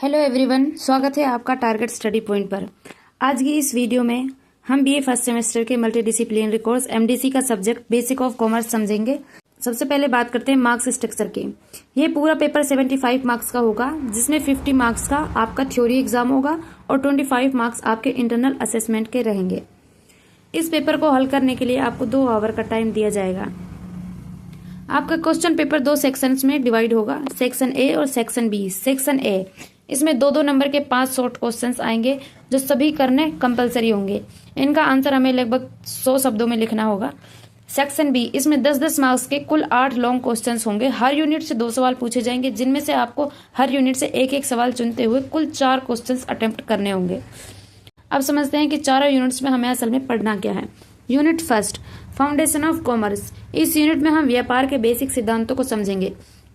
Hello everyone, स्वागत है आपका टारगेट स्टडी पॉइंट पर। आज की इस वीडियो में हम बीए फर्स्ट सेमेस्टर के मल्टीडिसिप्लिनरी कोर्स एमडीसी का सब्जेक्ट बेसिक ऑफ कॉमर्स समझेंगे। सबसे पहले बात करते हैं मार्क्स स्ट्रक्चर की। ये पूरा पेपर 75 मार्क्स का होगा, जिसमें 50 मार्क्स का आपका थ्योरी एग्जाम होगा और 25 मार्क्स आपके इंटरनल असेसमेंट के रहेंगे। इस पेपर को हल करने के लिए आपको 2 आवर का टाइम दिया जाएगा। आपका क्वेश्चन पेपर 2 सेक्शंस में डिवाइड होगा, सेक्शन ए और सेक्शन बी। सेक्शन ए, इसमें 2-2 नंबर के 5 शॉर्ट क्वेश्चंस आएंगे जो सभी करने कंपलसरी होंगे। इनका आंसर हमें लगभग 100 शब्दों में लिखना होगा। सेक्शन बी, इसमें 10-10 मार्क्स के कुल 8 लॉन्ग क्वेश्चंस होंगे। हर यूनिट से 2 सवाल पूछे जाएंगे, जिनमें से आपको हर यूनिट से एक सवाल चुनते हुए कुल 4 क्वेश्चंस अटेम्प्ट करने होंगे। अब समझते हैं कि चारों यूनिट्स में हमें असल में पढ़ना क्या है। Unit first, foundation of commerce. इस यूनिट में हम व्यापार के बेसिक सिद्धांतों को समझेंगे।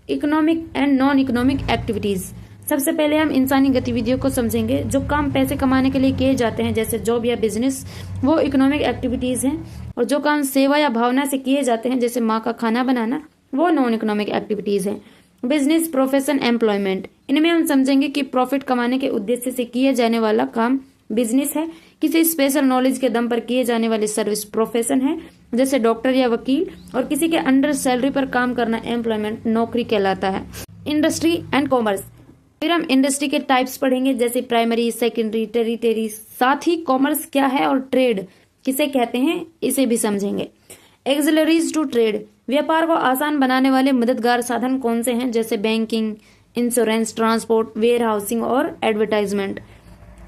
Economic and non economic activities, सबसे पहले हम इंसानी गतिविधियों को समझेंगे। जो काम पैसे कमाने के लिए किए जाते हैं, जैसे जॉब या बिजनेस, वो इकोनॉमिक एक्टिविटीज हैं। और जो काम सेवा या भावना से किए जाते हैं, जैसे माँ का खाना बनाना, वो नॉन इकोनॉमिक एक्टिविटीज हैं। बिजनेस, प्रोफेशन, एम्प्लॉयमेंट, इनमें हम समझेंगे कि प्रॉफिट कमाने के उद्देश्य से किए जाने वाला काम बिजनेस है। किसी स्पेशल नॉलेज के दम पर किए जाने वाली सर्विस प्रोफेशन है, जैसे डॉक्टर या वकील। और किसी के अंडर सैलरी पर काम करना एम्प्लॉयमेंट, नौकरी कहलाता है। इंडस्ट्री एंड कॉमर्स, फिर हम इंडस्ट्री के टाइप्स पढ़ेंगे, जैसे प्राइमरी, सेकेंडरी, टेरिटरी। साथ ही कॉमर्स क्या है और ट्रेड किसे कहते हैं, इसे भी समझेंगे। एक्सिलरीज टू ट्रेड, व्यापार को आसान बनाने वाले मददगार साधन कौन से हैं, जैसे banking, insurance, transport, warehousing और एडवर्टाइजमेंट।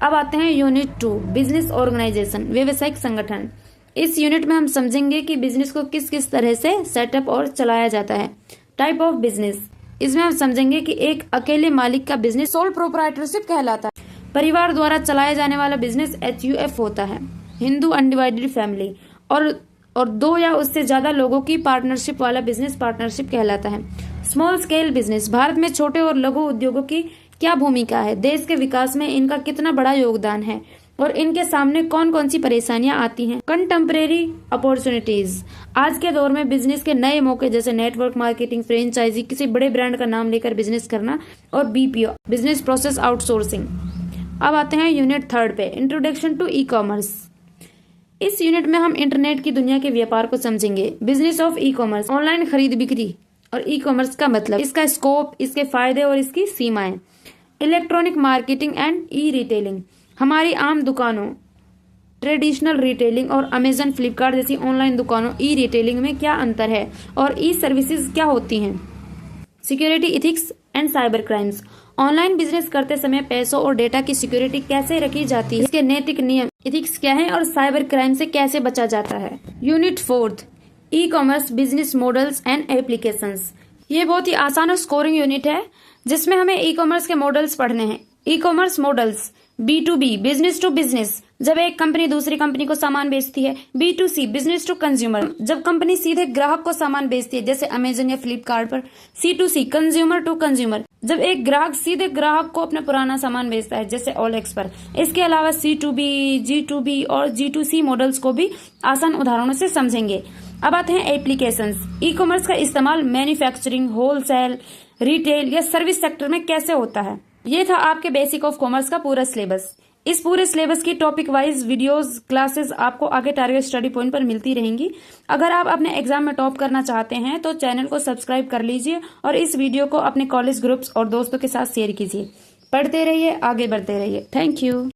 अब आते हैं यूनिट 2, बिजनेस ऑर्गेनाइजेशन, व्यवसायिक संगठन। इस यूनिट में हम समझेंगे कि बिजनेस को किस किस तरह से सेटअप और चलाया जाता है। टाइप ऑफ बिजनेस, इसमें हम समझेंगे कि एक अकेले मालिक का बिजनेस सोल प्रोप्राइटरशिप कहलाता है। परिवार द्वारा चलाया जाने वाला बिजनेस HUF होता है। हिंदू अनडिवाइडेड फैमिली और 2 या उससे ज्यादा लोगों की पार्टनरशिप वाला बिजनेस पार्टनरशिप कहलाता है। स्मॉल स्केल बिजनेस, भारत में छोटे और लघु उद्योगों की क्या भूमिका है, देश के विकास में इनका कितना बड़ा योगदान है और इनके सामने कौन कौन सी परेशानियां आती हैं। कंटेम्परेरी अपॉर्चुनिटीज, आज के दौर में बिजनेस के नए मौके, जैसे नेटवर्क मार्केटिंग, फ्रेंचाइजी, किसी बड़े ब्रांड का नाम लेकर बिजनेस करना, और BPO, बिजनेस प्रोसेस आउटसोर्सिंग। अब आते हैं यूनिट 3 पे, इंट्रोडक्शन टू ई कॉमर्स। इस यूनिट में हम इंटरनेट की दुनिया के व्यापार को समझेंगे। Business of e commerce, online खरीद बिक्री और ई कॉमर्स का मतलब, इसका स्कोप, इसके फायदे और इसकी सीमाएं। Electronic marketing and e retailing, हमारी आम दुकानों, ट्रेडिशनल रिटेलिंग और अमेजन, फ्लिपकार्ट जैसी ऑनलाइन दुकानों, ई रिटेलिंग में क्या अंतर है और ई सर्विसेज क्या होती हैं। Security, ethics and cyber crimes, online business करते समय पैसों और डेटा की सिक्योरिटी कैसे रखी जाती है, इसके नैतिक नियम, इथिक्स क्या है और साइबर क्राइम से कैसे बचा जाता है। Unit 4, e commerce business models and applications. ये बहुत ही आसान और स्कोरिंग यूनिट है, जिसमें हमें ई कॉमर्स के मॉडल्स पढ़ने हैं। E commerce models, B2B, business to business, जब एक कंपनी दूसरी कंपनी को सामान बेचती है। B2C, बिजनेस टू कंज्यूमर, जब कंपनी सीधे ग्राहक को सामान बेचती है, जैसे अमेजन या फ्लिपकार्ट पर। C2C, कंज्यूमर टू कंज्यूमर, जब एक ग्राहक सीधे ग्राहक को अपना पुराना सामान बेचता है, जैसे OLX पर। इसके अलावा C2B, G2B और G2C मॉडल्स को भी आसान उदाहरणों से समझेंगे। अब आते हैं एप्लीकेशंस। ई कॉमर्स का इस्तेमाल मैन्युफैक्चरिंग, होलसेल, रिटेल या सर्विस सेक्टर में कैसे होता है। ये था आपके बेसिक ऑफ कॉमर्स का पूरा सिलेबस। इस पूरे सिलेबस की टॉपिक वाइज वीडियोस, क्लासेस आपको आगे टारगेट स्टडी पॉइंट पर मिलती रहेंगी। अगर आप अपने एग्जाम में टॉप करना चाहते हैं तो चैनल को सब्सक्राइब कर लीजिए और इस वीडियो को अपने कॉलेज ग्रुप्स और दोस्तों के साथ शेयर कीजिए। पढ़ते रहिए, आगे बढ़ते रहिए। Thank you.